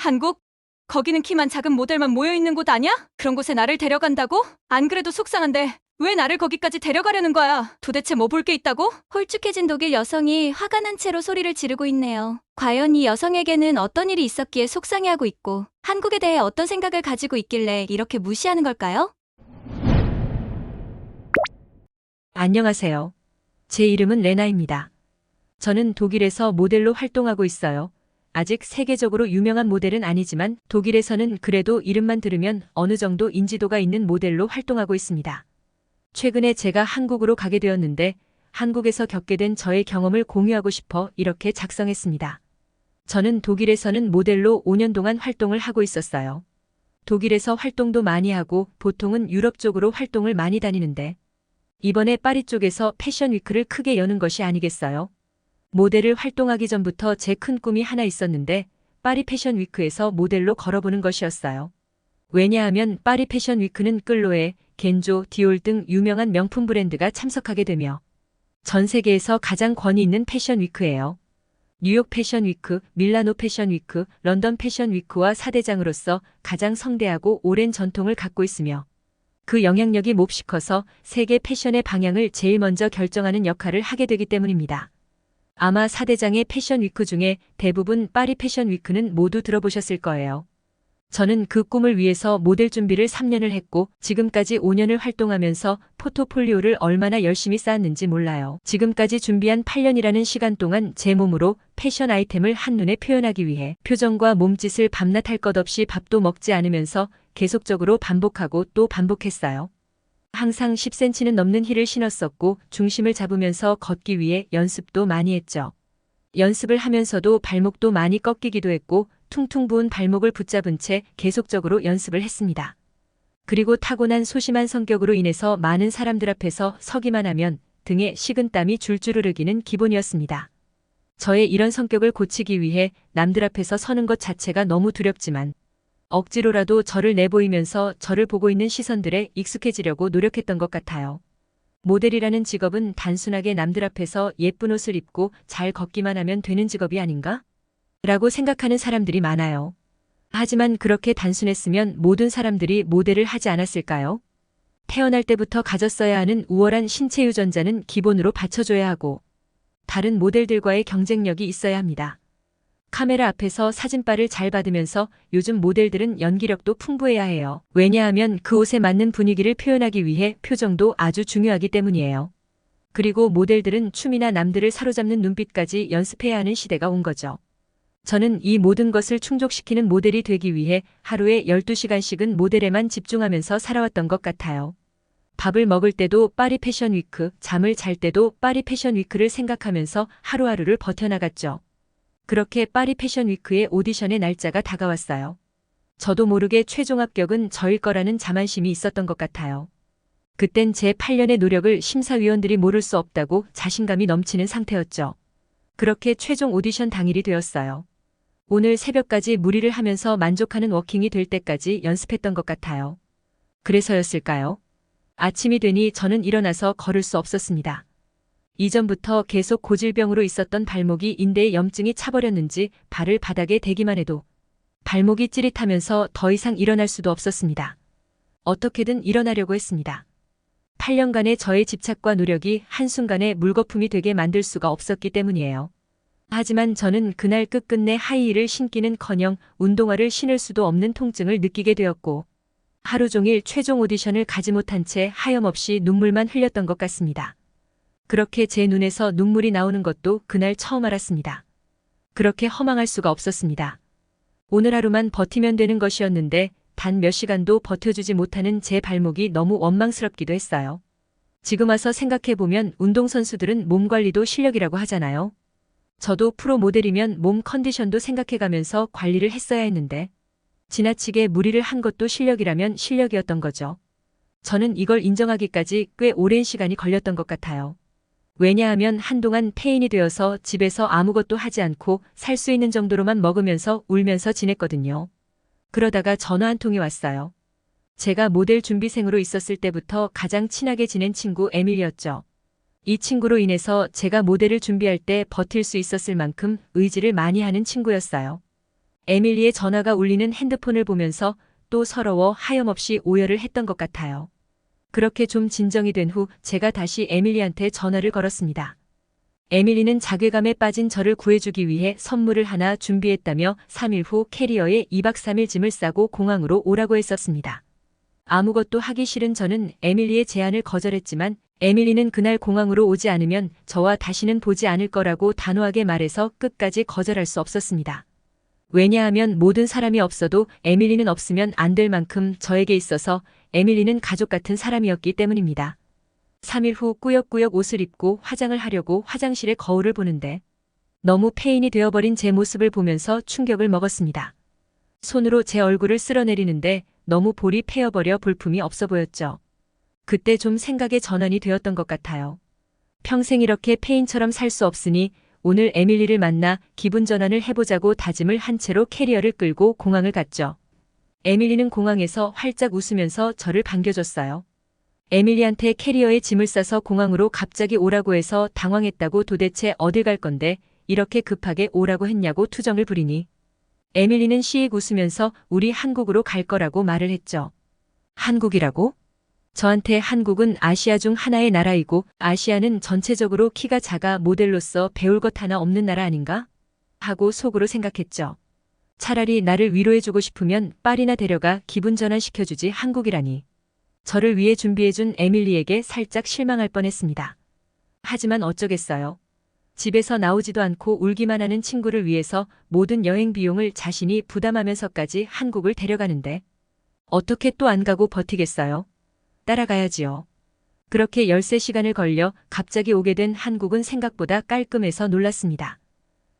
한국? 거기는 키만 작은 모델만 모여있는 곳 아니야? 그런 곳에 나를 데려간다고? 안 그래도 속상한데 왜 나를 거기까지 데려가려는 거야? 도대체 뭐 볼 게 있다고? 홀쭉해진 독일 여성이 화가 난 채로 소리를 지르고 있네요. 과연 이 여성에게는 어떤 일이 있었기에 속상해하고 있고 한국에 대해 어떤 생각을 가지고 있길래 이렇게 무시하는 걸까요? 안녕하세요. 제 이름은 레나입니다. 저는 독일에서 모델로 활동하고 있어요. 아직 세계적으로 유명한 모델은 아니지만 독일에서는 그래도 이름만 들으면 어느 정도 인지도가 있는 모델로 활동하고 있습니다. 최근에 제가 한국으로 가게 되었는데 한국에서 겪게 된 저의 경험을 공유하고 싶어 이렇게 작성했습니다. 저는 독일에서는 모델로 5년 동안 활동을 하고 있었어요. 독일에서 활동도 많이 하고 보통은 유럽 쪽으로 활동을 많이 다니는데 이번에 파리 쪽에서 패션 위크를 크게 여는 것이 아니겠어요? 모델을 활동하기 전부터 제 큰 꿈이 하나 있었는데 파리 패션 위크에서 모델로 걸어보는 것이었어요. 왜냐하면 파리 패션 위크는 끌로에, 겐조, 디올 등 유명한 명품 브랜드가 참석하게 되며 전 세계에서 가장 권위 있는 패션 위크예요. 뉴욕 패션 위크, 밀라노 패션 위크, 런던 패션 위크와 사대장으로서 가장 성대하고 오랜 전통을 갖고 있으며 그 영향력이 몹시 커서 세계 패션의 방향을 제일 먼저 결정하는 역할을 하게 되기 때문입니다. 아마 4대장의 패션 위크 중에 대부분 파리 패션 위크는 모두 들어보셨을 거예요. 저는 그 꿈을 위해서 모델 준비를 3년을 했고 지금까지 5년을 활동하면서 포트폴리오를 얼마나 열심히 쌓았는지 몰라요. 지금까지 준비한 8년이라는 시간 동안 제 몸으로 패션 아이템을 한눈에 표현하기 위해 표정과 몸짓을 밤낮 할 것 없이 밥도 먹지 않으면서 계속적으로 반복하고 또 반복했어요. 항상 10cm는 넘는 힐을 신었었고 중심을 잡으면서 걷기 위해 연습도 많이 했죠. 연습을 하면서도 발목도 많이 꺾이기도 했고 퉁퉁 부은 발목을 붙잡은 채 계속적으로 연습을 했습니다. 그리고 타고난 소심한 성격으로 인해서 많은 사람들 앞에서 서기만 하면 등에 식은땀이 줄줄 흐르기는 기본이었습니다. 저의 이런 성격을 고치기 위해 남들 앞에서 서는 것 자체가 너무 두렵지만 억지로라도 저를 내보이면서 저를 보고 있는 시선들에 익숙해지려고 노력했던 것 같아요. 모델이라는 직업은 단순하게 남들 앞에서 예쁜 옷을 입고 잘 걷기만 하면 되는 직업이 아닌가? 라고 생각하는 사람들이 많아요. 하지만 그렇게 단순했으면 모든 사람들이 모델을 하지 않았을까요? 태어날 때부터 가졌어야 하는 우월한 신체 유전자는 기본으로 받쳐줘야 하고 다른 모델들과의 경쟁력이 있어야 합니다. 카메라 앞에서 사진빨을 잘 받으면서 요즘 모델들은 연기력도 풍부해야 해요. 왜냐하면 그 옷에 맞는 분위기를 표현하기 위해 표정도 아주 중요하기 때문이에요. 그리고 모델들은 춤이나 남들을 사로잡는 눈빛까지 연습해야 하는 시대가 온 거죠. 저는 이 모든 것을 충족시키는 모델이 되기 위해 하루에 12시간씩은 모델에만 집중하면서 살아왔던 것 같아요. 밥을 먹을 때도 파리 패션 위크, 잠을 잘 때도 파리 패션 위크를 생각하면서 하루하루를 버텨나갔죠. 그렇게 파리 패션 위크의 오디션의 날짜가 다가왔어요. 저도 모르게 최종 합격은 저일 거라는 자만심이 있었던 것 같아요. 그땐 제 8년의 노력을 심사위원들이 모를 수 없다고 자신감이 넘치는 상태였죠. 그렇게 최종 오디션 당일이 되었어요. 오늘 새벽까지 무리를 하면서 만족하는 워킹이 될 때까지 연습했던 것 같아요. 그래서였을까요? 아침이 되니 저는 일어나서 걸을 수 없었습니다. 이전부터 계속 고질병으로 있었던 발목이 인대에 염증이 차버렸는지 발을 바닥에 대기만 해도 발목이 찌릿하면서 더 이상 일어날 수도 없었습니다. 어떻게든 일어나려고 했습니다. 8년간의 저의 집착과 노력이 한순간에 물거품이 되게 만들 수가 없었기 때문이에요. 하지만 저는 그날 끝끝내 하이힐을 신기는커녕 운동화를 신을 수도 없는 통증을 느끼게 되었고 하루 종일 최종 오디션을 가지 못한 채 하염없이 눈물만 흘렸던 것 같습니다. 그렇게 제 눈에서 눈물이 나오는 것도 그날 처음 알았습니다. 그렇게 허망할 수가 없었습니다. 오늘 하루만 버티면 되는 것이었는데 단 몇 시간도 버텨주지 못하는 제 발목이 너무 원망스럽기도 했어요. 지금 와서 생각해보면 운동선수들은 몸 관리도 실력이라고 하잖아요. 저도 프로 모델이면 몸 컨디션도 생각해가면서 관리를 했어야 했는데 지나치게 무리를 한 것도 실력이라면 실력이었던 거죠. 저는 이걸 인정하기까지 꽤 오랜 시간이 걸렸던 것 같아요. 왜냐하면 한동안 폐인이 되어서 집에서 아무것도 하지 않고 살 수 있는 정도로만 먹으면서 울면서 지냈거든요. 그러다가 전화 한 통이 왔어요. 제가 모델 준비생으로 있었을 때부터 가장 친하게 지낸 친구 에밀이었죠. 이 친구로 인해서 제가 모델을 준비할 때 버틸 수 있었을 만큼 의지를 많이 하는 친구였어요. 에밀리의 전화가 울리는 핸드폰을 보면서 또 서러워 하염없이 오열을 했던 것 같아요. 그렇게 좀 진정이 된 후 제가 다시 에밀리한테 전화를 걸었습니다. 에밀리는 자괴감에 빠진 저를 구해주기 위해 선물을 하나 준비했다며 3일 후 캐리어에 2박 3일 짐을 싸고 공항으로 오라고 했었습니다. 아무것도 하기 싫은 저는 에밀리의 제안을 거절했지만 에밀리는 그날 공항으로 오지 않으면 저와 다시는 보지 않을 거라고 단호하게 말해서 끝까지 거절할 수 없었습니다. 왜냐하면 모든 사람이 없어도 에밀리는 없으면 안 될 만큼 저에게 있어서 에밀리는 가족 같은 사람이었기 때문입니다. 3일 후 꾸역꾸역 옷을 입고 화장을 하려고 화장실에 거울을 보는데 너무 폐인이 되어버린 제 모습을 보면서 충격을 먹었습니다. 손으로 제 얼굴을 쓸어내리는데 너무 볼이 패여버려 볼품이 없어 보였죠. 그때 좀 생각의 전환이 되었던 것 같아요. 평생 이렇게 폐인처럼 살 수 없으니 오늘 에밀리를 만나 기분 전환을 해보자고 다짐을 한 채로 캐리어를 끌고 공항을 갔죠. 에밀리는 공항에서 활짝 웃으면서 저를 반겨줬어요. 에밀리한테 캐리어에 짐을 싸서 공항으로 갑자기 오라고 해서 당황했다고 도대체 어딜 갈 건데 이렇게 급하게 오라고 했냐고 투정을 부리니 에밀리는 시익 웃으면서 우리 한국으로 갈 거라고 말을 했죠. 한국이라고? 저한테 한국은 아시아 중 하나의 나라이고 아시아는 전체적으로 키가 작아 모델로서 배울 것 하나 없는 나라 아닌가? 하고 속으로 생각했죠. 차라리 나를 위로해주고 싶으면 파리나 데려가 기분 전환시켜주지 한국이라니. 저를 위해 준비해준 에밀리에게 살짝 실망할 뻔했습니다. 하지만 어쩌겠어요. 집에서 나오지도 않고 울기만 하는 친구를 위해서 모든 여행 비용을 자신이 부담하면서까지 한국을 데려가는데 어떻게 또 안 가고 버티겠어요? 따라가야지요. 그렇게 13시간을 걸려 갑자기 오게 된 한국은 생각보다 깔끔해서 놀랐습니다.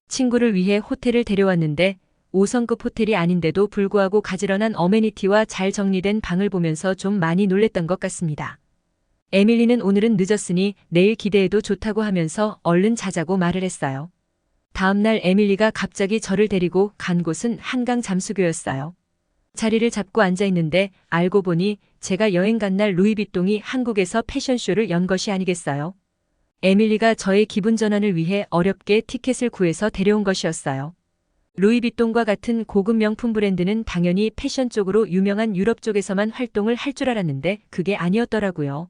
친구를 위해 호텔을 데려왔는데 5성급 호텔이 아닌데도 불구하고 가지런한 어메니티와 잘 정리된 방을 보면서 좀 많이 놀랬던 것 같습니다. 에밀리는 오늘은 늦었으니 내일 기대해도 좋다고 하면서 얼른 자자고 말을 했어요. 다음날 에밀리가 갑자기 저를 데리고 간 곳은 한강 잠수교였어요. 자리를 잡고 앉아있는데 알고 보니 제가 여행 간 날 루이비통이 한국에서 패션쇼를 연 것이 아니겠어요. 에밀리가 저의 기분 전환을 위해 어렵게 티켓을 구해서 데려온 것이었어요. 루이비통과 같은 고급 명품 브랜드는 당연히 패션 쪽으로 유명한 유럽 쪽에서만 활동을 할 줄 알았는데 그게 아니었더라고요.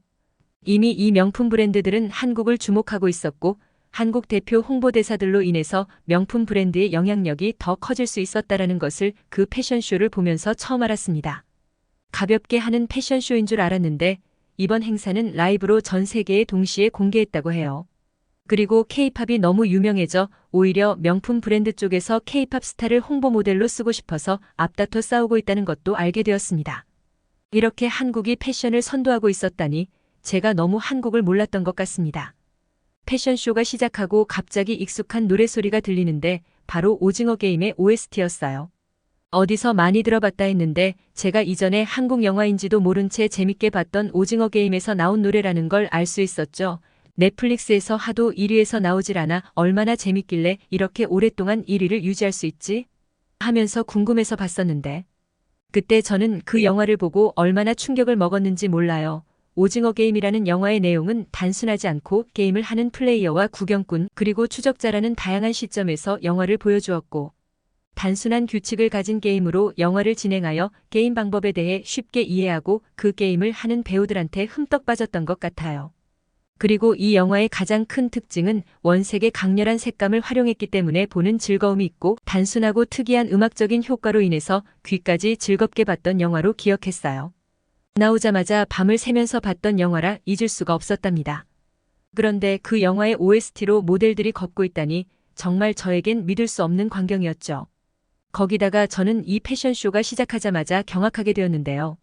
이미 이 명품 브랜드들은 한국을 주목하고 있었고 한국 대표 홍보대사들로 인해서 명품 브랜드의 영향력이 더 커질 수 있었다라는 것을 그 패션쇼를 보면서 처음 알았습니다. 가볍게 하는 패션쇼인 줄 알았는데 이번 행사는 라이브로 전 세계에 동시에 공개했다고 해요. 그리고 K-팝이 너무 유명해져 오히려 명품 브랜드 쪽에서 K-팝 스타를 홍보 모델로 쓰고 싶어서 앞다퉈 싸우고 있다는 것도 알게 되었습니다. 이렇게 한국이 패션을 선도하고 있었다니 제가 너무 한국을 몰랐던 것 같습니다. 패션쇼가 시작하고 갑자기 익숙한 노래소리가 들리는데 바로 오징어 게임의 OST였어요. 어디서 많이 들어봤다 했는데 제가 이전에 한국 영화인지도 모른 채 재밌게 봤던 오징어 게임에서 나온 노래라는 걸 알 수 있었죠. 넷플릭스에서 하도 1위에서 나오질 않아 얼마나 재밌길래 이렇게 오랫동안 1위를 유지할 수 있지? 하면서 궁금해서 봤었는데 그때 저는 그 영화를 보고 얼마나 충격을 먹었는지 몰라요. 오징어 게임이라는 영화의 내용은 단순하지 않고 게임을 하는 플레이어와 구경꾼 그리고 추적자라는 다양한 시점에서 영화를 보여주었고 단순한 규칙을 가진 게임으로 영화를 진행하여 게임 방법에 대해 쉽게 이해하고 그 게임을 하는 배우들한테 흠떡 빠졌던 것 같아요. 그리고 이 영화의 가장 큰 특징은 원색의 강렬한 색감을 활용했기 때문에 보는 즐거움이 있고 단순하고 특이한 음악적인 효과로 인해서 귀까지 즐겁게 봤던 영화로 기억했어요. 나오자마자 밤을 새면서 봤던 영화라 잊을 수가 없었답니다. 그런데 그 영화의 OST로 모델들이 걷고 있다니 정말 저에겐 믿을 수 없는 광경이었죠. 거기다가 저는 이 패션쇼가 시작하자마자 경악하게 되었는데요.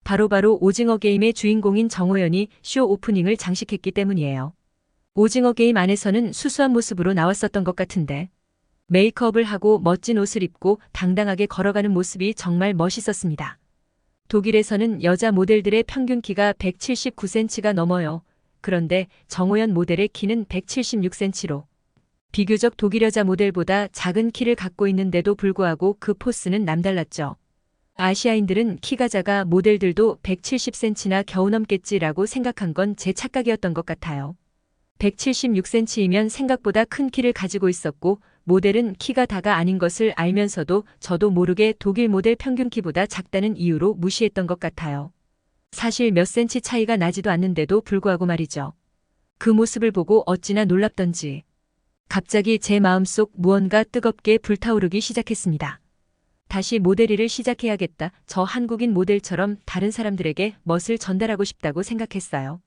바로 오징어 게임의 주인공인 정호연이 쇼 오프닝을 장식했기 때문이에요. 오징어 게임 안에서는 수수한 모습으로 나왔었던 것 같은데 메이크업을 하고 멋진 옷을 입고 당당하게 걸어가는 모습이 정말 멋있었습니다. 독일에서는 여자 모델들의 평균 키가 179cm가 넘어요. 그런데 정호연 모델의 키는 176cm로 비교적 독일 여자 모델보다 작은 키를 갖고 있는데도 불구하고 그 포스는 남달랐죠. 아시아인들은 키가 작아 모델들도 170cm나 겨우 넘겠지라고 생각한 건 제 착각이었던 것 같아요. 176cm이면 생각보다 큰 키를 가지고 있었고 모델은 키가 다가 아닌 것을 알면서도 저도 모르게 독일 모델 평균 키보다 작다는 이유로 무시했던 것 같아요. 사실 몇 센치 차이가 나지도 않는데도 불구하고 말이죠. 그 모습을 보고 어찌나 놀랍던지. 갑자기 제 마음속 무언가 뜨겁게 불타오르기 시작했습니다. 다시 모델 일을 시작해야겠다. 저 한국인 모델처럼 다른 사람들에게 멋을 전달하고 싶다고 생각했어요.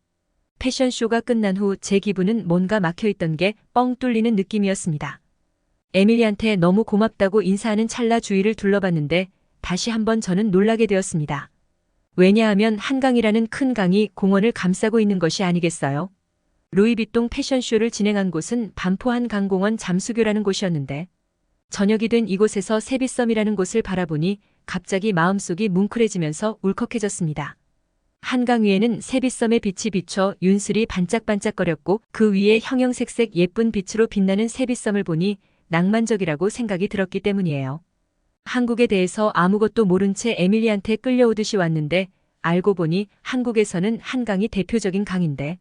패션쇼가 끝난 후 제 기분은 뭔가 막혀있던 게 뻥 뚫리는 느낌이었습니다. 에밀리한테 너무 고맙다고 인사하는 찰나 주위를 둘러봤는데 다시 한번 저는 놀라게 되었습니다. 왜냐하면 한강이라는 큰 강이 공원을 감싸고 있는 것이 아니겠어요? 루이비통 패션쇼를 진행한 곳은 반포 한강공원 잠수교라는 곳이었는데 저녁이 된 이곳에서 세비섬이라는 곳을 바라보니 갑자기 마음속이 뭉클해지면서 울컥해졌습니다. 한강 위에는 세비섬의 빛이 비춰 윤슬이 반짝반짝거렸고 그 위에 형형색색 예쁜 빛으로 빛나는 세비섬을 보니 낭만적이라고 생각이 들었기 때문이에요. 한국에 대해서 아무것도 모른 채 에밀리한테 끌려오듯이 왔는데 알고 보니 한국에서는 한강이 대표적인 강인데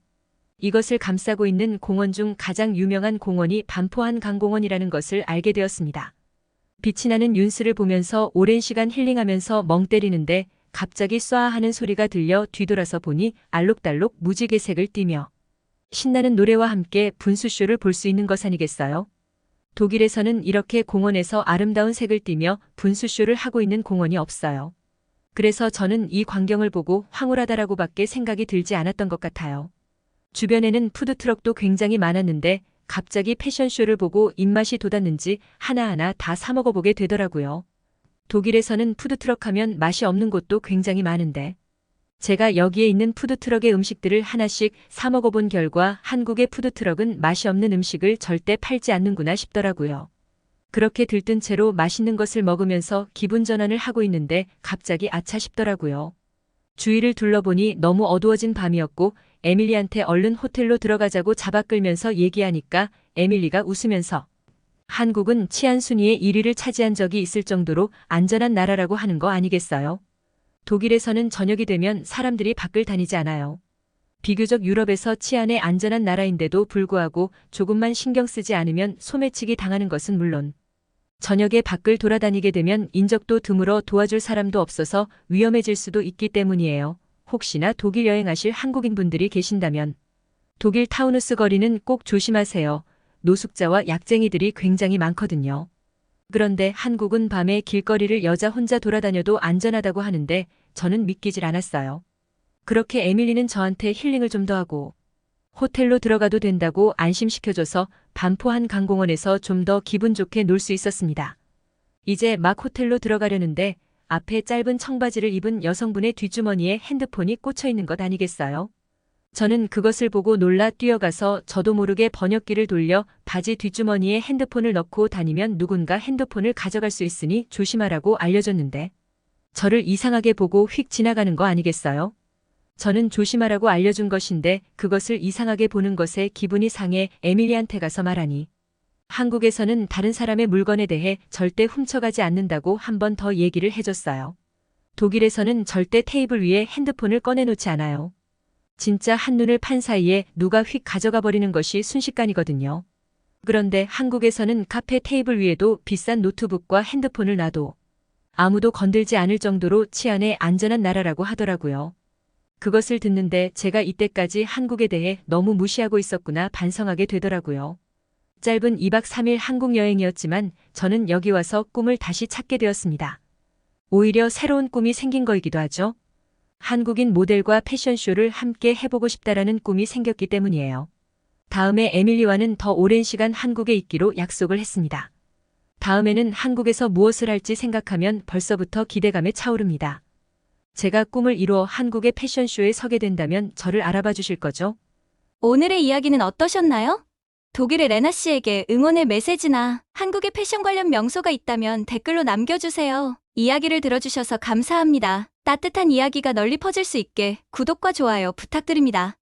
이것을 감싸고 있는 공원 중 가장 유명한 공원이 반포 한강공원이라는 것을 알게 되었습니다. 빛이 나는 윤슬을 보면서 오랜 시간 힐링하면서 멍 때리는데 갑자기 쏴 하는 소리가 들려 뒤돌아서 보니 알록달록 무지개 색을 띠며 신나는 노래와 함께 분수쇼를 볼 수 있는 것 아니겠어요? 독일에서는 이렇게 공원에서 아름다운 색을 띠며 분수쇼를 하고 있는 공원이 없어요. 그래서 저는 이 광경을 보고 황홀하다라고밖에 생각이 들지 않았던 것 같아요. 주변에는 푸드트럭도 굉장히 많았는데 갑자기 패션쇼를 보고 입맛이 돋았는지 하나하나 다 사 먹어보게 되더라고요. 독일에서는 푸드트럭 하면 맛이 없는 곳도 굉장히 많은데 제가 여기에 있는 푸드트럭의 음식들을 하나씩 사 먹어본 결과 한국의 푸드트럭은 맛이 없는 음식을 절대 팔지 않는구나 싶더라고요. 그렇게 들뜬 채로 맛있는 것을 먹으면서 기분 전환을 하고 있는데 갑자기 아차 싶더라고요. 주위를 둘러보니 너무 어두워진 밤이었고 에밀리한테 얼른 호텔로 들어가자고 잡아 끌면서 얘기하니까 에밀리가 웃으면서 한국은 치안 순위의 1위를 차지한 적이 있을 정도로 안전한 나라라고 하는 거 아니겠어요? 독일에서는 저녁이 되면 사람들이 밖을 다니지 않아요. 비교적 유럽에서 치안에 안전한 나라인데도 불구하고 조금만 신경 쓰지 않으면 소매치기 당하는 것은 물론 저녁에 밖을 돌아다니게 되면 인적도 드물어 도와줄 사람도 없어서 위험해질 수도 있기 때문이에요. 혹시나 독일 여행하실 한국인분들이 계신다면 독일 타우누스 거리는 꼭 조심하세요. 노숙자와 약쟁이들이 굉장히 많거든요. 그런데 한국은 밤에 길거리를 여자 혼자 돌아다녀도 안전하다고 하는데 저는 믿기질 않았어요. 그렇게 에밀리는 저한테 힐링을 좀 더 하고 호텔로 들어가도 된다고 안심시켜줘서 반포 한강공원에서 좀 더 기분 좋게 놀 수 있었습니다. 이제 막 호텔로 들어가려는데 앞에 짧은 청바지를 입은 여성분의 뒷주머니에 핸드폰이 꽂혀 있는 것 아니겠어요? 저는 그것을 보고 놀라 뛰어가서 저도 모르게 번역기를 돌려 바지 뒷주머니에 핸드폰을 넣고 다니면 누군가 핸드폰을 가져갈 수 있으니 조심하라고 알려줬는데 저를 이상하게 보고 휙 지나가는 거 아니겠어요? 저는 조심하라고 알려준 것인데 그것을 이상하게 보는 것에 기분이 상해 에밀리한테 가서 말하니 한국에서는 다른 사람의 물건에 대해 절대 훔쳐가지 않는다고 한 번 더 얘기를 해줬어요. 독일에서는 절대 테이블 위에 핸드폰을 꺼내놓지 않아요. 진짜 한눈을 판 사이에 누가 휙 가져가 버리는 것이 순식간이거든요. 그런데 한국에서는 카페 테이블 위에도 비싼 노트북과 핸드폰을 놔도 아무도 건들지 않을 정도로 치안에 안전한 나라라고 하더라고요. 그것을 듣는데 제가 이때까지 한국에 대해 너무 무시하고 있었구나 반성하게 되더라고요. 짧은 2박 3일 한국 여행이었지만 저는 여기 와서 꿈을 다시 찾게 되었습니다. 오히려 새로운 꿈이 생긴 거이기도 하죠. 한국인 모델과 패션쇼를 함께 해보고 싶다라는 꿈이 생겼기 때문이에요. 다음에 에밀리와는 더 오랜 시간 한국에 있기로 약속을 했습니다. 다음에는 한국에서 무엇을 할지 생각하면 벌써부터 기대감에 차오릅니다. 제가 꿈을 이루어 한국의 패션쇼에 서게 된다면 저를 알아봐 주실 거죠? 오늘의 이야기는 어떠셨나요? 독일의 레나 씨에게 응원의 메시지나 한국의 패션 관련 명소가 있다면 댓글로 남겨주세요. 이야기를 들어주셔서 감사합니다. 따뜻한 이야기가 널리 퍼질 수 있게 구독과 좋아요 부탁드립니다.